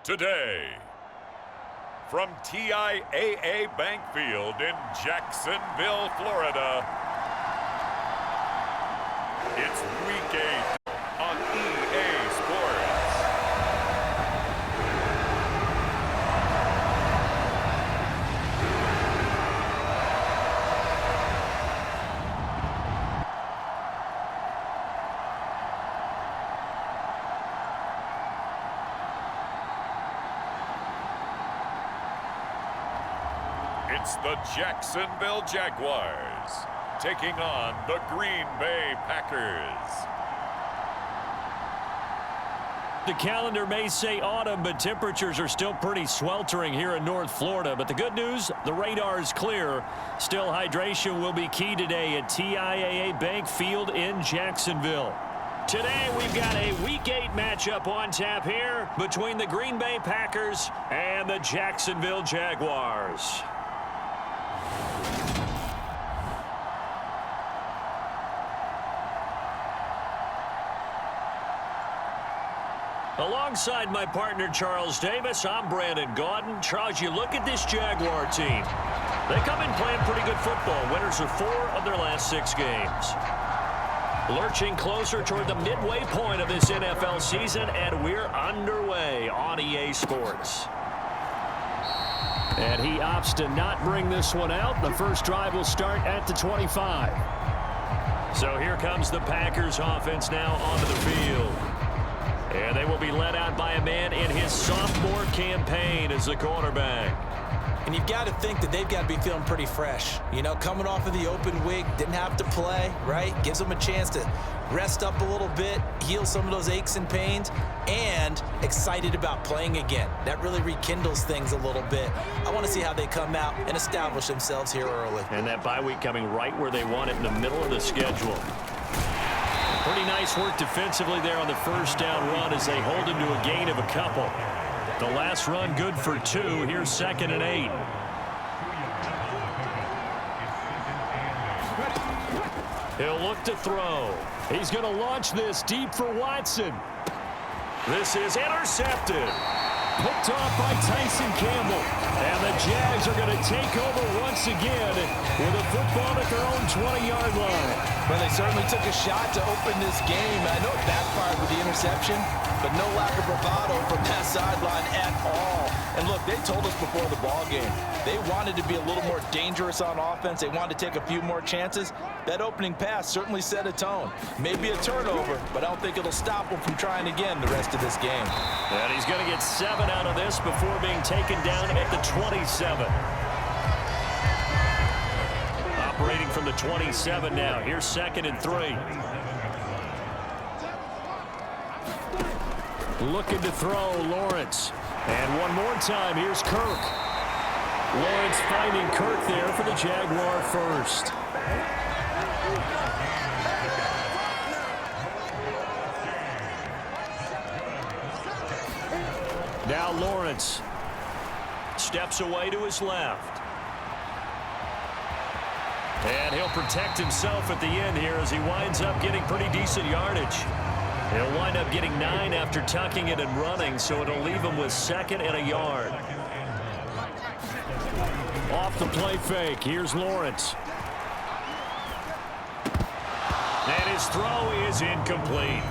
today. From TIAA Bank Field in Jacksonville, Florida, it's Week 8 on EA Sports. It's the Jacksonville Jaguars taking on the Green Bay Packers. The calendar may say autumn, but temperatures are still pretty sweltering here in North Florida. But the good news, the radar is clear. Still, hydration will be key today at TIAA Bank Field in Jacksonville. Today, we've got a Week 8 matchup on tap here between the Green Bay Packers and the Jacksonville Jaguars. Alongside my partner, Charles Davis, I'm Brandon Gaudin. Charles, you look at this Jaguar team. They come in playing pretty good football. Winners of 4 of their last 6 games. Lurching closer toward the midway point of this NFL season, and we're underway on EA Sports. And he opts to not bring this one out. The first drive will start at the 25. So here comes the Packers offense now onto the field. And they will be led out by a man in his sophomore campaign as the quarterback. And you've got to think that they've got to be feeling pretty fresh. You know, coming off of the open week, didn't have to play, right? Gives them a chance to rest up a little bit, heal some of those aches and pains, and excited about playing again. That really rekindles things a little bit. I want to see how they come out and establish themselves here early. And that bye week coming right where they want it, in the middle of the schedule. Pretty nice work defensively there on the first down run as they hold him to a gain of a couple. The last run good for 2. Here's 2nd and 8. He'll look to throw. He's going to launch this deep for Watson. This is intercepted. Picked off by Tyson Campbell. And the Jags are going to take over once again with a football at their own 20-yard line. Well, they certainly took a shot to open this game. I know it backfired with the interception, but no lack of bravado from that sideline at all. And look, they told us before the ball game, they wanted to be a little more dangerous on offense. They wanted to take a few more chances. That opening pass certainly set a tone. Maybe a turnover, but I don't think it'll stop them from trying again the rest of this game. And he's going to get 7 out of this before being taken down at the 27. Operating from the 27 now. Here's 2nd and 3. Looking to throw, Lawrence. And one more time, here's Kirk. Lawrence finding Kirk there for the Jaguar first. Now Lawrence steps away to his left. And he'll protect himself at the end here as he winds up getting pretty decent yardage. He'll wind up getting 9 after tucking it and running, so it'll leave him with 2nd and a yard. Off the play fake, here's Lawrence. And his throw is incomplete.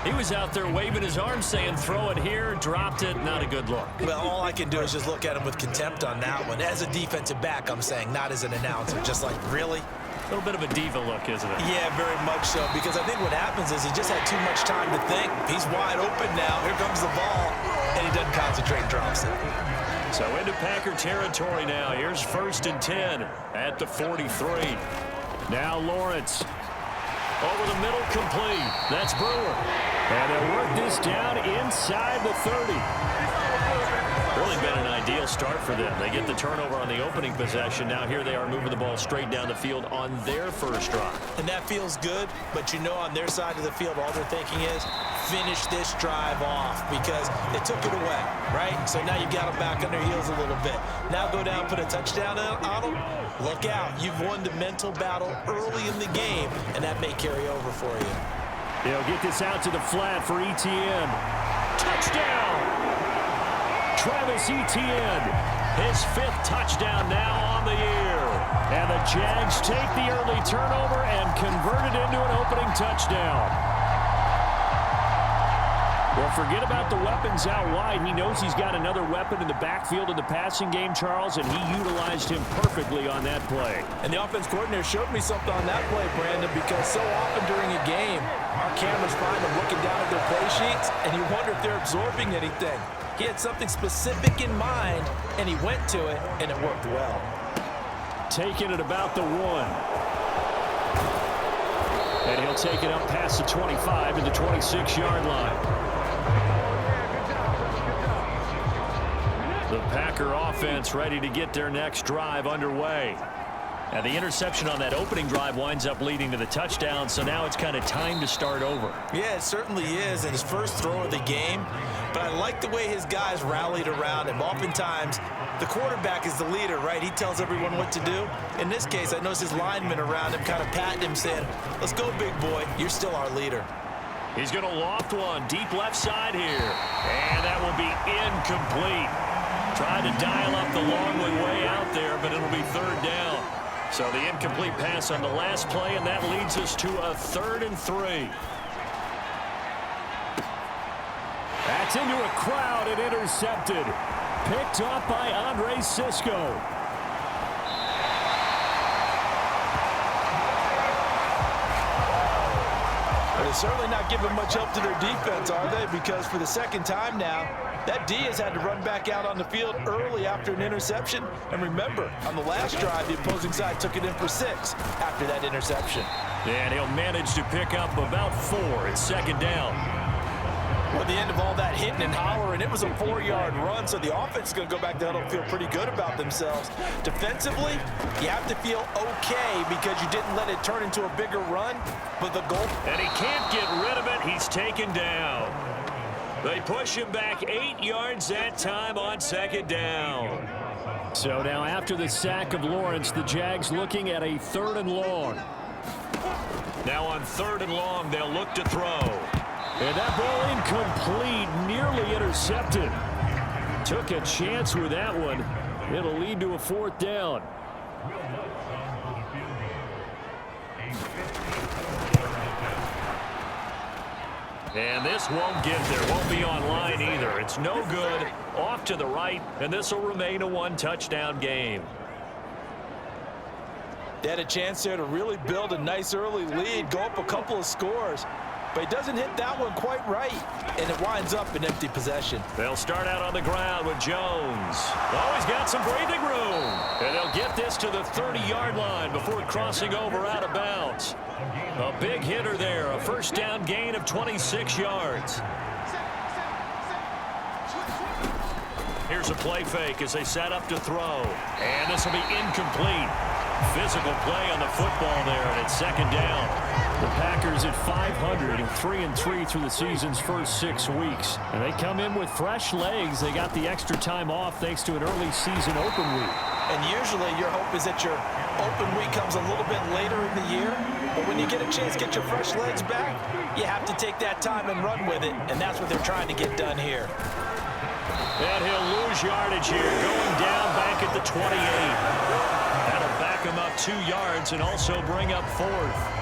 He was out there waving his arms saying, throw it here, dropped it, not a good look. Well, all I can do is just look at him with contempt on that one. As a defensive back, I'm saying, not as an announcer. Just like, really? A little bit of a diva look, isn't it? Yeah, very much so, because I think what happens is he just had too much time to think. He's wide open now. Here comes the ball, and he doesn't concentrate and drops it. So into Packer territory now. Here's 1st and 10 at the 43. Now Lawrence. Over the middle, complete. That's Brewer. And they'll work this down inside the 30. Really been an ideal start for them. They get the turnover on the opening possession. Now here they are moving the ball straight down the field on their first drive. And that feels good, but you know on their side of the field, all they're thinking is finish this drive off because they took it away, right? So now you've got them back on their heels a little bit. Now go down, put a touchdown on them. Look out. You've won the mental battle early in the game, and that may carry over for you. They'll get this out to the flat for ETN. Touchdown! Travis Etienne, his 5th touchdown now on the year. And the Jags take the early turnover and convert it into an opening touchdown. Well, forget about the weapons out wide. He knows he's got another weapon in the backfield in the passing game, Charles, and he utilized him perfectly on that play. And the offense coordinator showed me something on that play, Brandon, because so often during a game, our cameras find them looking down at their play sheets, and you wonder if they're absorbing anything. He had something specific in mind, and he went to it, and it worked well. Taking it about the 1. And he'll take it up past the 25 to the 26-yard line. The Packer offense ready to get their next drive underway. Now the interception on that opening drive winds up leading to the touchdown, so now it's kind of time to start over. Yeah, it certainly is, in his first throw of the game. But I like the way his guys rallied around him. Oftentimes, the quarterback is the leader, right? He tells everyone what to do. In this case, I noticed his linemen around him kind of patting him, saying, "Let's go, big boy. You're still our leader." He's going to loft one deep left side here. And that will be incomplete. Tried to dial up the long way out there, but it'll be 3rd down. So the incomplete pass on the last play, and that leads us to a 3rd and 3. That's into a crowd and intercepted. Picked off by Andre Cisco. They're certainly not giving much help to their defense, are they? Because for the second time now, that D has had to run back out on the field early after an interception. And remember, on the last drive, the opposing side took it in for 6 after that interception. And he'll manage to pick up about 4. It's 2nd down. Well, at the end of all that hitting and hollering, it was a 4-yard run, so the offense is going to go back to huddle and feel pretty good about themselves. Defensively, you have to feel okay because you didn't let it turn into a bigger run, but the goal... And he can't get rid of it. He's taken down. They push him back 8 yards that time on 2nd down. So now after the sack of Lawrence, the Jags looking at a 3rd and long. Now on 3rd and long, they'll look to throw. And that ball incomplete, nearly intercepted. Took a chance with that one. It'll lead to a 4th down. And this won't get there. Won't be online either. It's no good. Off to the right, and this will remain a 1-touchdown game. They had a chance there to really build a nice early lead, go up a couple of scores. But he doesn't hit that one quite right, and it winds up in empty possession. They'll start out on the ground with Jones. Oh, he's got some breathing room. And they'll get this to the 30-yard line before crossing over out of bounds. A big hitter there, a 1st down gain of 26 yards. Here's a play fake as they set up to throw. And this will be incomplete. Physical play on the football there, and it's 2nd down. The Packers at 500 and 3-3 through the season's first 6 weeks. And they come in with fresh legs. They got the extra time off thanks to an early season open week. And usually your hope is that your open week comes a little bit later in the year. But when you get a chance to get your fresh legs back, you have to take that time and run with it. And that's what they're trying to get done here. And he'll lose yardage here, going down back at the 28. That'll back him up 2 yards and also bring up 4th.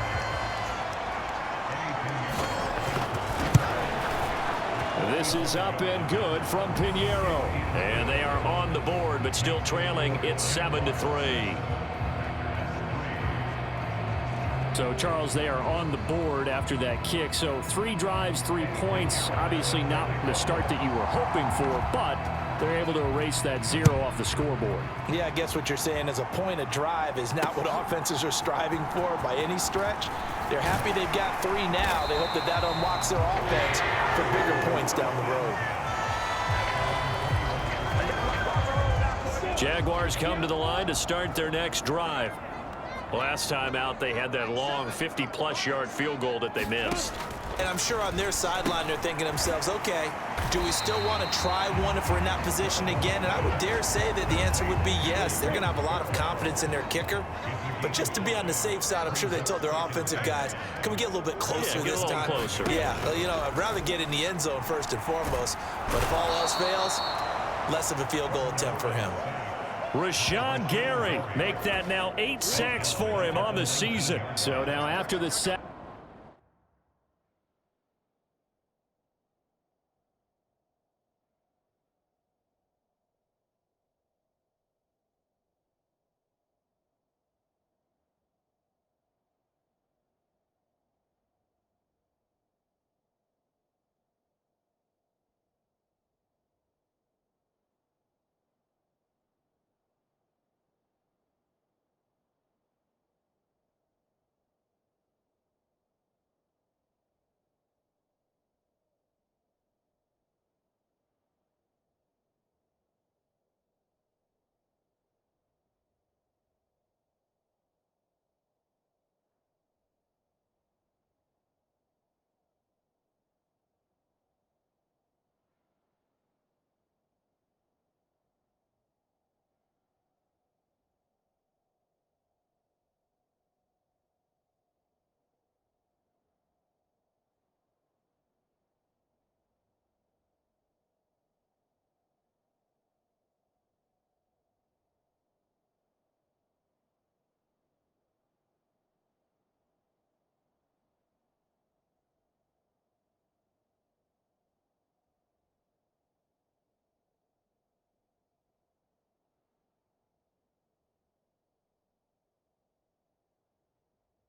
This is up and good from Pinheiro. And they are on the board, but still trailing. It's 7-3. So, Charles, they are on the board after that kick. So 3 drives, 3 points. Obviously not the start that you were hoping for, but they're able to erase that 0 off the scoreboard. Yeah, I guess what you're saying is a point a drive is not what offenses are striving for by any stretch. They're happy they've got 3 now. They hope that that unlocks their offense for bigger points down the road. Jaguars come to the line to start their next drive. Last time out, they had that long 50-plus yard field goal that they missed. And I'm sure on their sideline, they're thinking to themselves, okay, do we still want to try one if we're in that position again? And I would dare say that the answer would be yes. They're going to have a lot of confidence in their kicker. But just to be on the safe side, I'm sure they told their offensive guys, can we get a little bit closer this time? Closer. Yeah, well, you know, I'd rather get in the end zone first and foremost. But if all else fails, less of a field goal attempt for him. Rashawn Gary, make that now 8 sacks for him on the season. So now after the sack.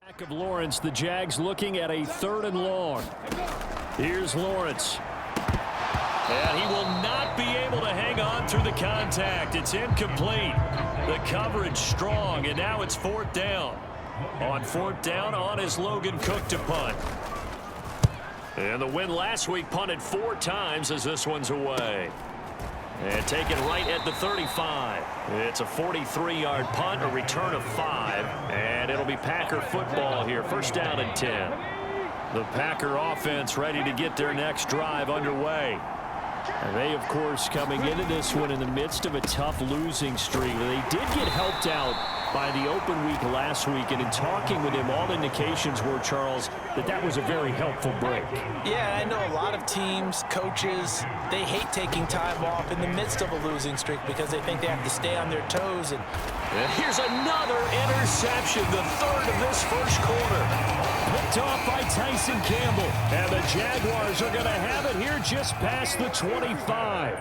Back of Lawrence, the Jags looking at a 3rd and long. Here's Lawrence. And he will not be able to hang on through the contact. It's incomplete. The coverage strong, and now it's 4th down. On 4th down, on is Logan Cook to punt. And the win last week punted 4 times as this one's away. And taken right at the 35. It's a 43-yard punt, a return of 5. And it'll be Packer football here. 1st down and 10. The Packer offense ready to get their next drive underway. And they, of course, coming into this one in the midst of a tough losing streak. They did get helped out by the open week last week. And in talking with him, all indications were, Charles, that was a very helpful break. Yeah, I know a lot of teams, coaches, they hate taking time off in the midst of a losing streak because they think they have to stay on their toes. And here's another interception, the 3rd of this 1st quarter. Picked off by Tyson Campbell. And the Jaguars are going to have it here just past the 25.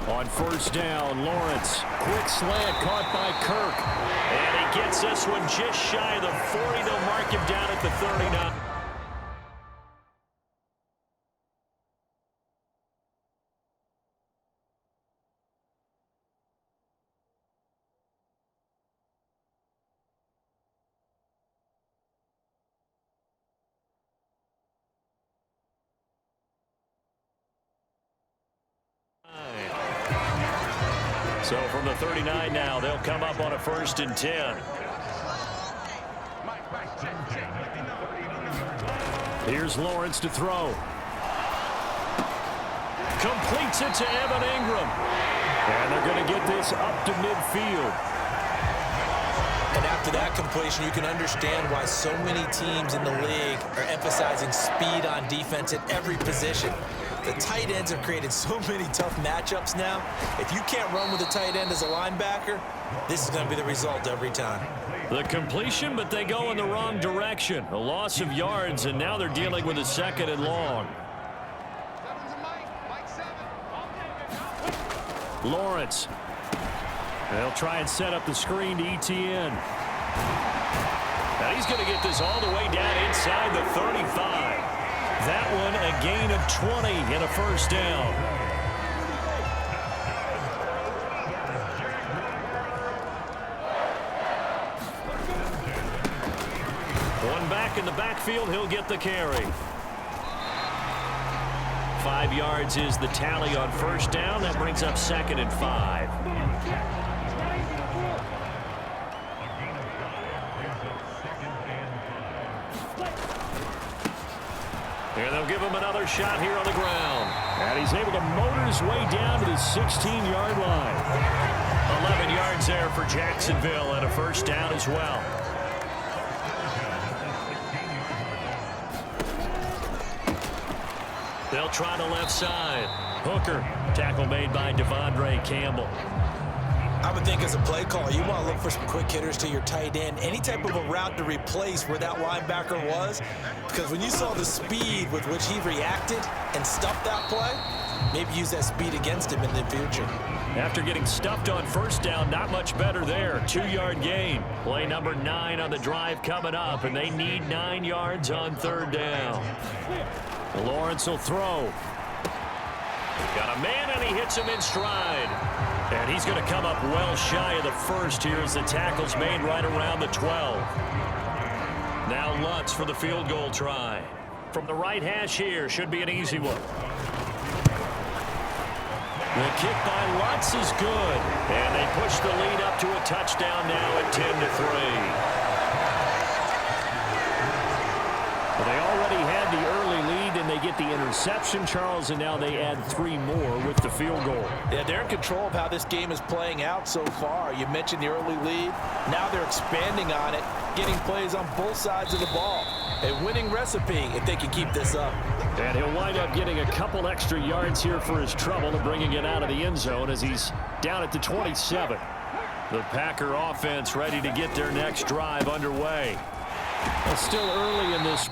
On 1st down, Lawrence. Quick slant caught by Kirk. And he gets this one just shy of the 40. They'll mark him down at the 39. So from the 39 now, they'll come up on a 1st and 10. Here's Lawrence to throw. Completes it to Evan Ingram. And they're going to get this up to midfield. And after that completion, you can understand why so many teams in the league are emphasizing speed on defense at every position. The tight ends have created so many tough matchups now. If you can't run with a tight end as a linebacker, this is going to be the result every time. The completion, but they go in the wrong direction. A loss of yards, and now they're dealing with a 2nd and long. Lawrence. They'll try and set up the screen to ETN. Now he's going to get this all the way down inside the 35. That one a gain of 20 and a 1st down. One back in the backfield, he'll get the carry. 5 yards is the tally on 1st down. That brings up 2nd and 5. And they'll give him another shot here on the ground. And he's able to motor his way down to the 16-yard line. 11 yards there for Jacksonville and a 1st down as well. They'll try the left side. Hooker. Tackle made by Devondre Campbell. I would think as a play call, you want to look for some quick hitters to your tight end. Any type of a route to replace where that linebacker was. Because when you saw the speed with which he reacted and stuffed that play, maybe use that speed against him in the future. After getting stuffed on first down, not much better there. 2-yard gain. Play number 9 on the drive coming up, and they need 9 yards on third down. Lawrence will throw. Got a man, and he hits him in stride. And he's going to come up well shy of the first here as the tackle's made right around the 12. Now Lutz for the field goal try. From the right hash here, should be an easy one. The kick by Lutz is good. And they push the lead up to a touchdown now at 10-3. Well, they already had the early lead, and they get the interception, Charles, and now they add 3 more with the field goal. Yeah, they're in control of how this game is playing out so far. You mentioned the early lead. Now they're expanding on it, getting plays on both sides of the ball. A winning recipe if they can keep this up. And he'll wind up getting a couple extra yards here for his trouble and bringing it out of the end zone as he's down at the 27. The Packer offense ready to get their next drive underway. Well, still early in this.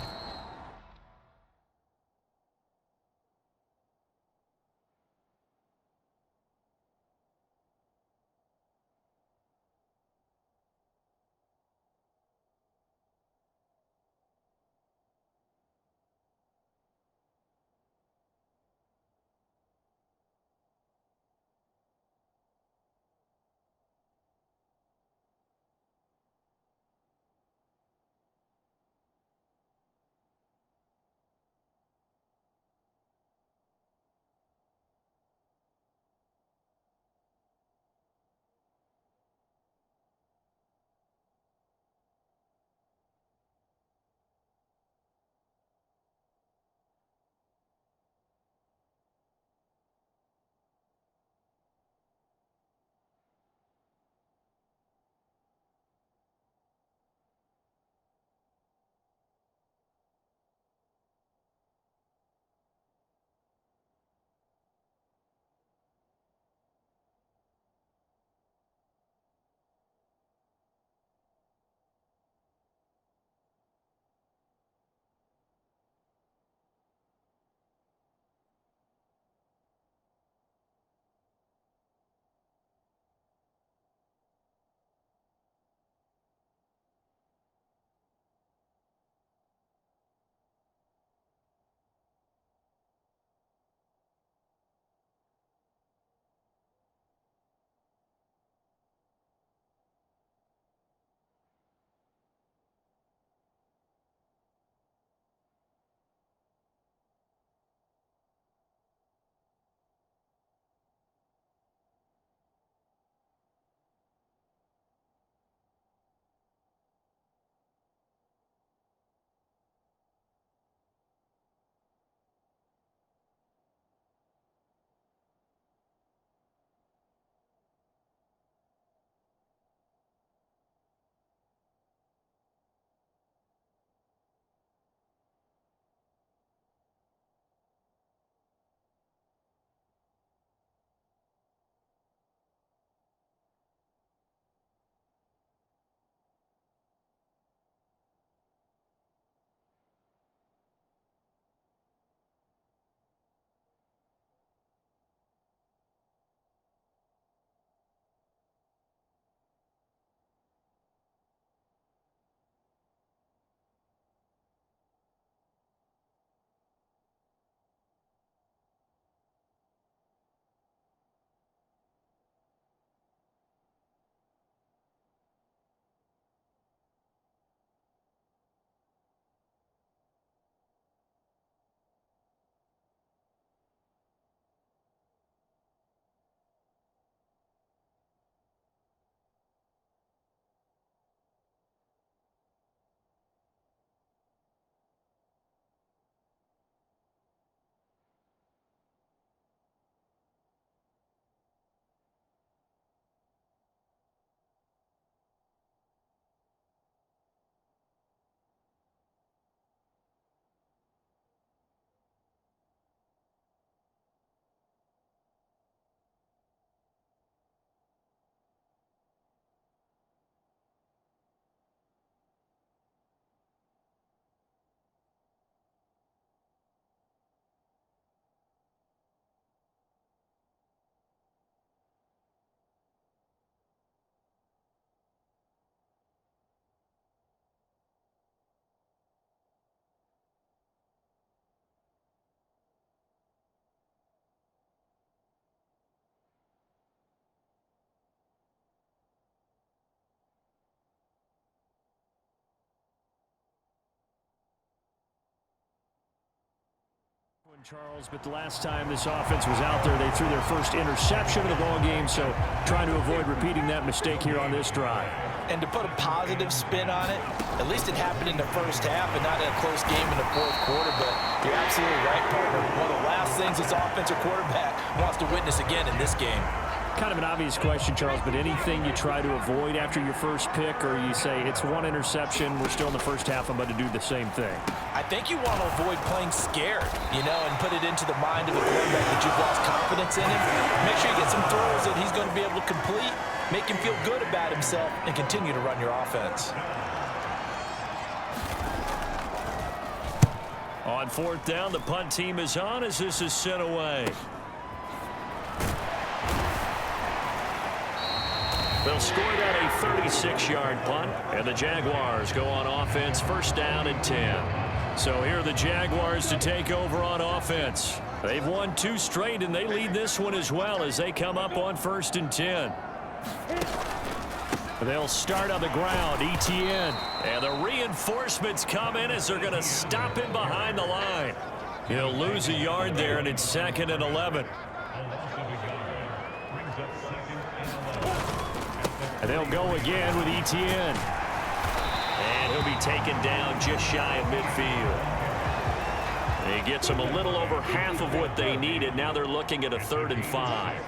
Charles, but the last time this offense was out there, they threw their first interception of the ball game, so trying to avoid repeating that mistake here on this drive. And to put a positive spin on it, at least it happened in the first half and not in a close game in the fourth quarter, but you're absolutely right, partner. One of the last things this offensive quarterback wants to witness again in this game. Kind of an obvious question, Charles, but anything you try to avoid after your first pick, or you say it's one interception, we're still in the first half, I'm about to do the same thing? I think you want to avoid playing scared, and put it into the mind of the quarterback that you've lost confidence in him. Make sure you get some throws that he's going to be able to complete, make him feel good about himself, and continue to run your offense. On fourth down, the punt team is on as this is sent away. They'll score that a 36-yard punt, and the Jaguars go on offense, first down and 10. So here are the Jaguars to take over on offense. They've won 2 straight, and they lead this one as well as they come up on first and 10. They'll start on the ground, ETN. And the reinforcements come in as they're going to stop him behind the line. He'll lose a yard there, and it's second and 11. And they'll go again with ETN. And he'll be taken down just shy of midfield. He gets them a little over half of what they needed. Now they're looking at a 3rd and 5.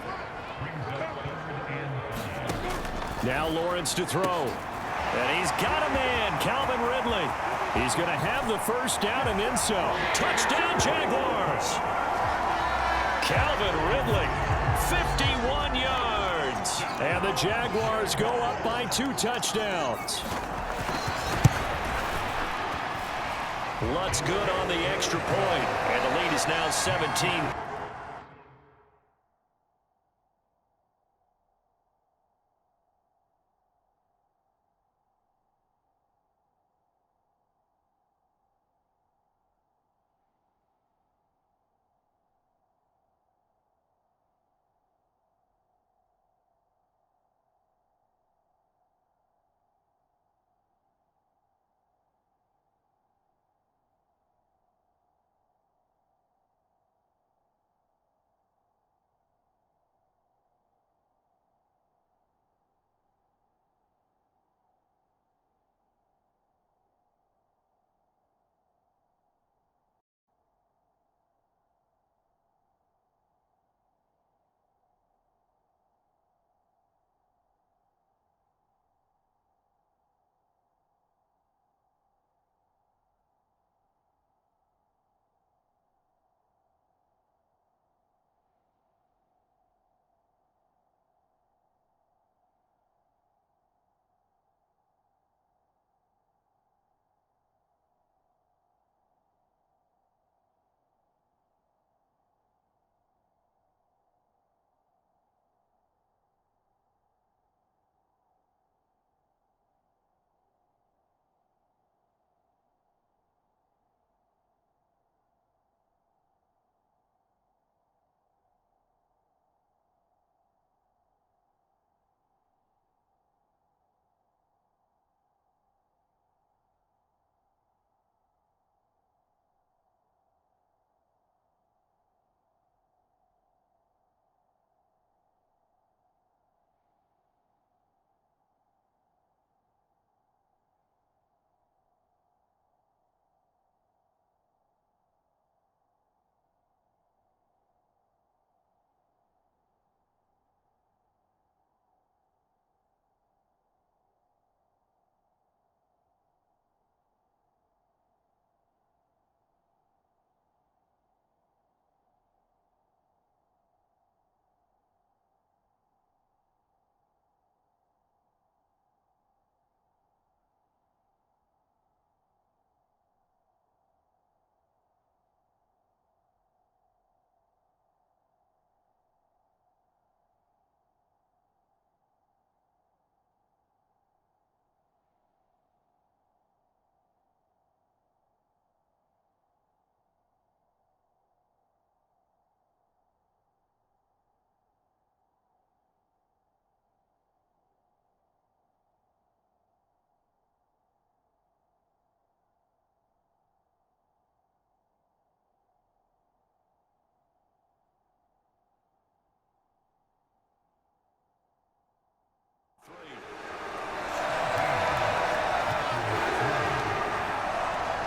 Now Lawrence to throw. And he's got a man, Calvin Ridley. He's going to have the first down and then some. Touchdown, Jaguars. Calvin Ridley, 51 yards. And the Jaguars go up by 2 touchdowns. Lutz good on the extra point. And the lead is now 17.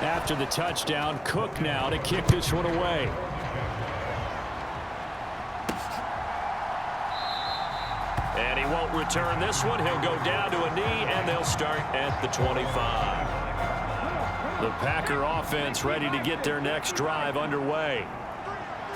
after the touchdown. Cook now to kick this one away. And he won't return this one. He'll go down to a knee, and they'll start at the 25. The Packer offense ready to get their next drive underway.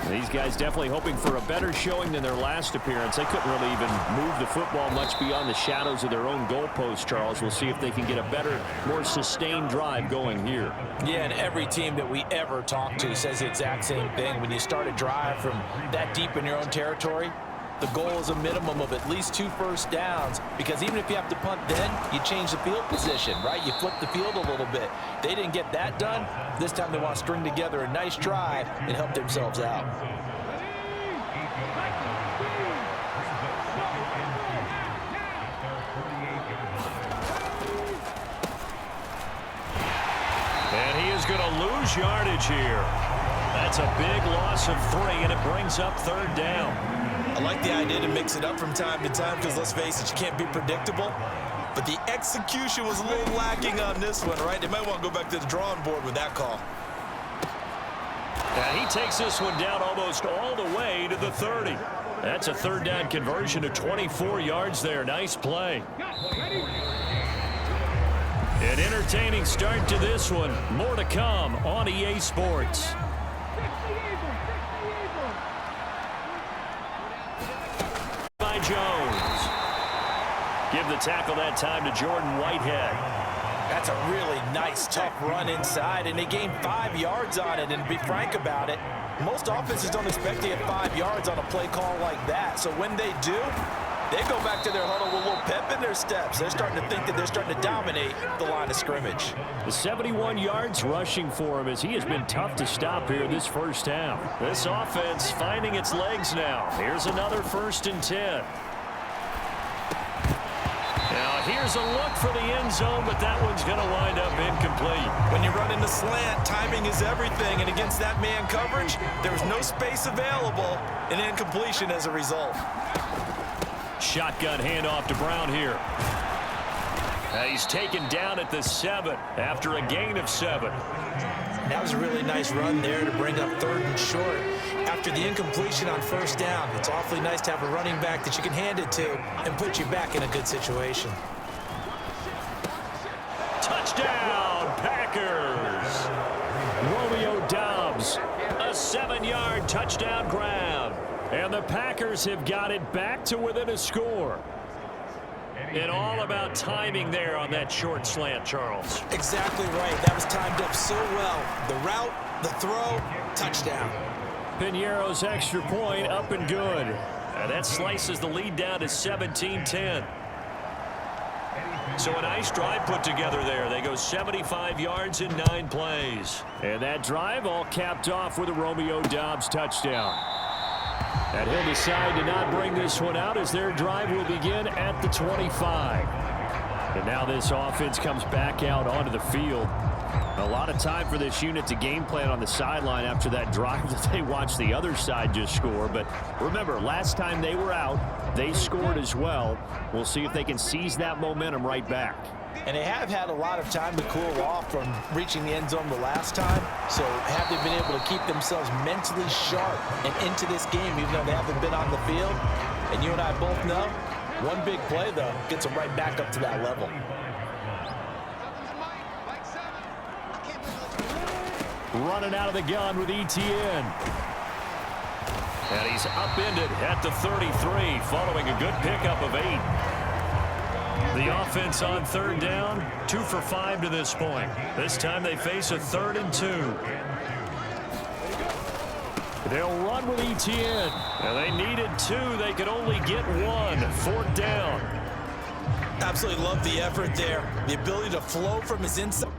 These guys definitely hoping for a better showing than their last appearance. They couldn't really even move the football much beyond the shadows of their own goalpost, Charles. We'll see if they can get a better, more sustained drive going here. Yeah, and every team that we ever talk to says the exact same thing. When you start a drive from that deep in your own territory, the goal is a minimum of at least 2 first downs, because even if you have to punt then, you change the field position, right? You flip the field a little bit. They didn't get that done. This time they want to string together a nice drive and help themselves out. And he is going to lose yardage here. That's a big loss of 3, and it brings up 3rd down. I like the idea to mix it up from time to time because, let's face it, you can't be predictable. But the execution was a little lacking on this one, right? They might want to go back to the drawing board with that call. And he takes this one down almost all the way to the 30. That's a 3rd down conversion of 24 yards there. Nice play. An entertaining start to this one. More to come on EA Sports. By Jones. Give the tackle that time to Jordan Whitehead. That's a really nice, tough run inside, and they gained 5 yards on it. And to be frank about it, most offenses don't expect to get 5 yards on a play call like that. So when they do, they go back to their huddle with a little pep in their steps. They're starting to think that they're starting to dominate the line of scrimmage. The 71 yards rushing for him, as he has been tough to stop here this first half. This offense finding its legs now. Here's another 1st and 10. Now here's a look for the end zone, but that one's going to wind up incomplete. When you run in the slant, timing is everything, and against that man coverage, there was no space available, and incompletion as a result. Shotgun handoff to Brown here. He's taken down at the 7 after a gain of 7. That was a really nice run there to bring up 3rd and short. After the incompletion on 1st down, it's awfully nice to have a running back that you can hand it to and put you back in a good situation. Touchdown, Packers! Romeo Doubs, a 7-yard touchdown grab. And the Packers have got it back to within a score. And all about timing there on that short slant, Charles. Exactly right. That was timed up so well. The route, the throw, touchdown. Piñeiro's extra point up and good. And that slices the lead down to 17-10. So a nice drive put together there. They go 75 yards in 9 plays. And that drive all capped off with a Romeo Doubs touchdown. And he'll decide to not bring this one out as their drive will begin at the 25. And now this offense comes back out onto the field. A lot of time for this unit to game plan on the sideline after that drive that they watched the other side just score. But remember, last time they were out, they scored as well. We'll see if they can seize that momentum right back. And they have had a lot of time to cool off from reaching the end zone the last time. So have they been able to keep themselves mentally sharp and into this game even though they haven't been on the field? And you and I both know, one big play, though, gets them right back up to that level. Running out of the gun with ETN. And he's upended at the 33 following a good pickup of 8. The offense on 3rd down, 2 for 5 to this point. This time they face a 3rd and 2. They'll run with ETN. And they needed 2. They could only get 1. 4th down. Absolutely love the effort there. The ability to flow from his inside.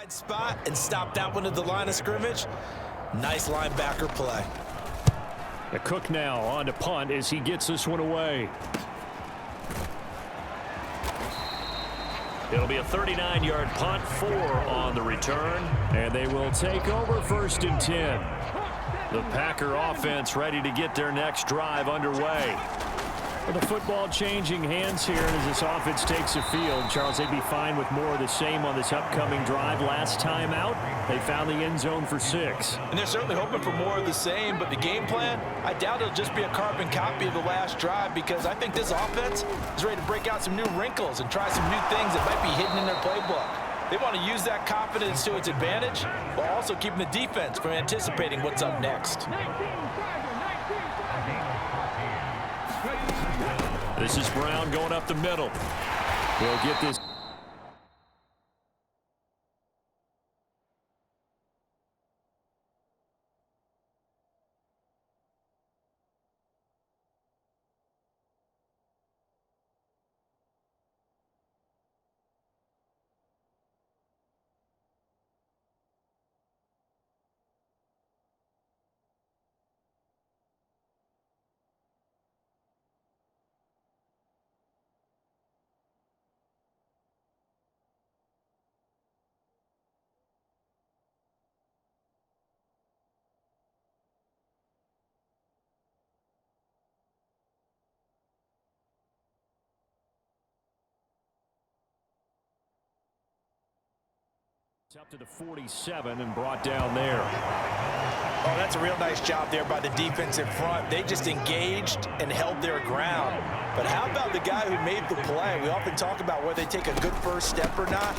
Right spot and stop that one at the line of scrimmage. Nice linebacker play. The Cook now on to punt as he gets this one away. It'll be a 39-yard punt, 4 on the return, and they will take over 1st and 10. The Packer offense ready to get their next drive underway. With the football changing hands here as this offense takes the field. Charles, they'd be fine with more of the same on this upcoming drive. Last time out, they found the end zone for 6. And they're certainly hoping for more of the same, but the game plan, I doubt it'll just be a carbon copy of the last drive, because I think this offense is ready to break out some new wrinkles and try some new things that might be hidden in their playbook. They want to use that confidence to its advantage, while also keeping the defense from anticipating what's up next. This is Brown going up the middle. He'll get this. Up to the 47 and brought down there. Oh, that's a real nice job there by the defense in front. They just engaged and held their ground. But how about the guy who made the play? We often talk about whether they take a good first step or not.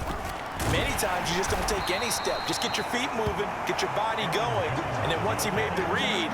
Many times you just don't take any step. Just get your feet moving, get your body going, and then once he made the read,